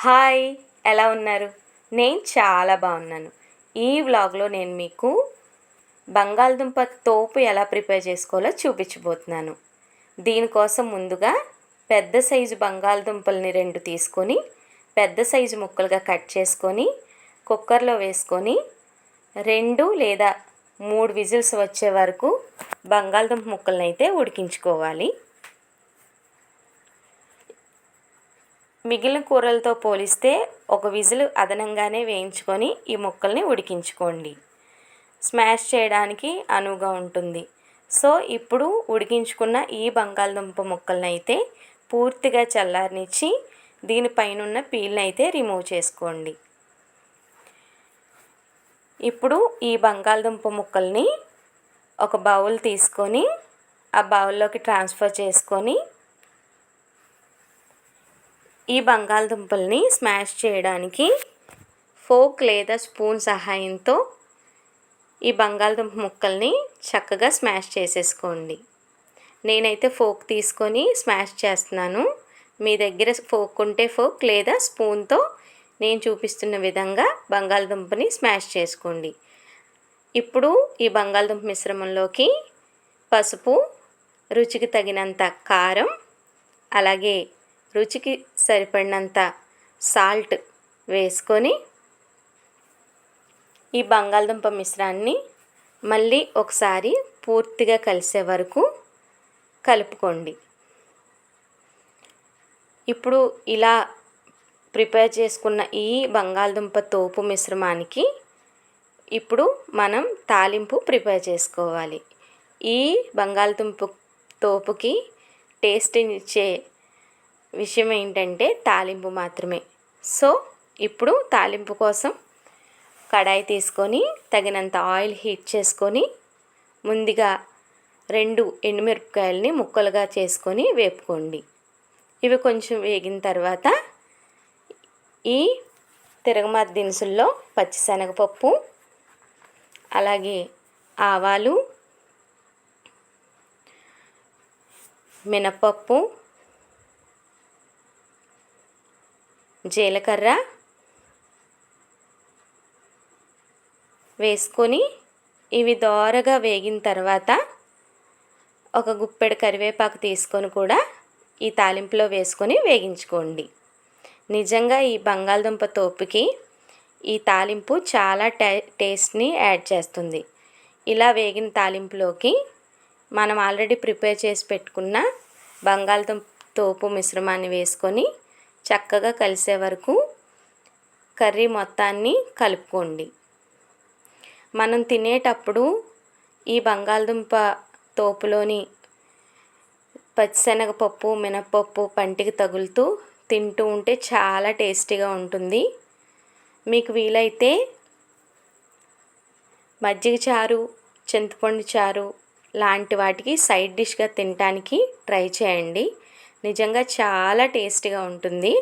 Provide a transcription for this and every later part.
Hi, ఎలా ఉన్నారు? నేను చాలా బాగున్నాను. ఈ వ్లాగ్లో నేను మీకు బంగాళదుంప తోపు ఎలా ప్రిపేర్ చేసుకోవాలో చూపించబోతున్నాను. దీనికోసం ముందుగా పెద్ద సైజు బంగాళదుంపల్ని 2 తీసుకొని పెద్ద సైజు ముక్కలుగా కట్ చేసుకొని కుక్కర్లో వేసుకొని 2 లేదా 3 విజిల్స్ వచ్చే వరకు బంగాళదుంప ముక్కల్ని అయితే ఉడికించుకోవాలి. మిగిలిన కూరలతో పోలిస్తే ఒక విజిల్ అదనంగానే వేయించుకొని ఈ ముక్కల్ని ఉడికించుకోండి. స్మాష్ చేయడానికి అనువుగా ఉంటుంది. సో ఇప్పుడు ఉడికించుకున్న ఈ బంగాళదుంప ముక్కల్ని అయితే పూర్తిగా చల్లారనిచ్చి దీనిపైన ఉన్న పీల్ని అయితే రిమూవ్ చేసుకోండి. ఇప్పుడు ఈ బంగాళదుంప ముక్కల్ని ఒక బౌల్ తీసుకొని ఆ బౌల్లోకి ట్రాన్స్ఫర్ చేసుకొని ఈ బంగాళదుంపల్ని స్మాష్ చేయడానికి ఫోక్ లేదా స్పూన్ సహాయంతో ఈ బంగాళదుంప ముక్కల్ని చక్కగా స్మాష్ చేసేసుకోండి. నేనైతే ఫోక్ తీసుకొని స్మాష్ చేస్తున్నాను. మీ దగ్గర ఫోక్ ఉంటే ఫోక్ లేదా స్పూన్తో నేను చూపిస్తున్న విధంగా బంగాళదుంపని స్మాష్ చేసుకోండి. ఇప్పుడు ఈ బంగాళదుంప మిశ్రమంలోకి పసుపు, రుచికి తగినంత కారం, అలాగే రుచికి సరిపడినంత సాల్ట్ వేసుకొని ఈ బంగాళదుంప మిశ్రాన్ని మళ్ళీ ఒకసారి పూర్తిగా కలిసే వరకు కలుపుకోండి. ఇప్పుడు ఇలా ప్రిపేర్ చేసుకున్న ఈ బంగాళదుంప తోపు మిశ్రమానికి ఇప్పుడు మనం తాలింపు ప్రిపేర్ చేసుకోవాలి. ఈ బంగాళదుంప తోపుకి టేస్ట్నిచ్చే విషయం ఏంటంటే తాలింపు మాత్రమే. సో ఇప్పుడు తాలింపు కోసం కడాయి తీసుకొని తగినంత ఆయిల్ హీట్ చేసుకొని ముందుగా 2 ఎండుమిరపకాయలని ముక్కలుగా చేసుకొని వేపుకోండి. ఇవి కొంచెం వేగిన తర్వాత ఈ తిరగమాత దినుసుల్లో పచ్చిశనగపప్పు, అలాగే ఆవాలు, మినపప్పు, జీలకర్ర వేసుకొని ఇవి దోరగా వేగిన తర్వాత ఒక గుప్పెడు కరివేపాకు తీసుకొని కూడా ఈ తాలింపులో వేసుకొని వేగించుకోండి. నిజంగా ఈ బంగాళదుంప తోపుకి ఈ తాలింపు చాలా టేస్ట్ని యాడ్ చేస్తుంది. ఇలా వేగిన తాలింపులోకి మనం ఆల్రెడీ ప్రిపేర్ చేసి పెట్టుకున్న బంగాళదుంప తోపు మిశ్రమాన్ని వేసుకొని చక్కగా కలిసే వరకు కర్రీ మొత్తాన్ని కలుపుకోండి. మనం తినేటప్పుడు ఈ బంగాళదుంప తోపులోని పచ్చిశనగపప్పు, మినపప్పు పంటికి తగులుతూ తింటూ ఉంటే చాలా టేస్టీగా ఉంటుంది. మీకు వీలైతే మజ్జిగ చారు, చింతపండు చారు లాంటి వాటికి సైడ్ డిష్గా తినడానికి ట్రై చేయండి. నిజంగా చాలా టేస్టీగా ఉంటుంది.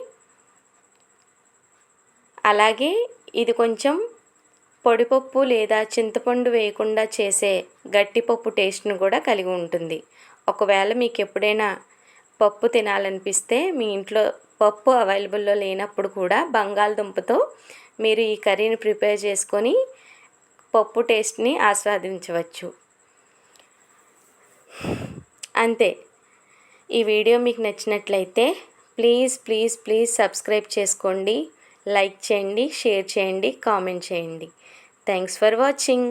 అలాగే ఇది కొంచెం పొడిపప్పు లేదా చింతపండు వేయకుండా చేసే గట్టిపప్పు టేస్ట్ను కూడా కలిగి ఉంటుంది. ఒకవేళ మీకు ఎప్పుడైనా పప్పు తినాలనిపిస్తే మీ ఇంట్లో పప్పు అవైలబుల్లో లేనప్పుడు కూడా బంగాళదుంపతో మీరు ఈ కర్రీని ప్రిపేర్ చేసుకొని పప్పు టేస్ట్ని ఆస్వాదించవచ్చు. అంతే. ఈ వీడియో మీకు నచ్చినట్లయితే ప్లీజ్ సబ్స్క్రైబ్ చేసుకోండి, లైక్ చేయండి, షేర్ చేయండి, కామెంట్ చేయండి. Thanks for watching.